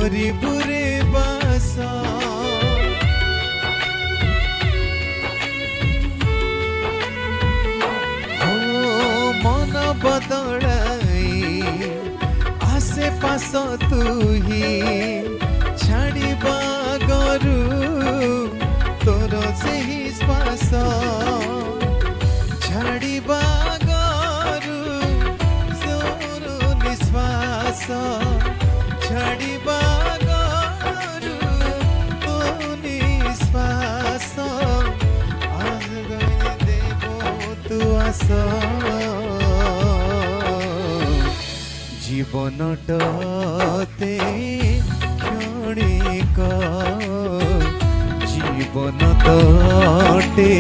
করিবুরে বাস মন বদলাই আসে পাশ তুহি ছাড়িবা গরু তোর ସେହି ଶ୍ୱାସ ଛାଡ଼ିବା ଗରୁ ତୋର ନିଶ୍ୱାସ ଛାଡ଼ିବା ଗରୁ ତୋ ନିଶ୍ୱାସ ଆଗରେ ଦେବ ତୁ ଆସ জীবনটাতে ক্ষণিক জীবন তটে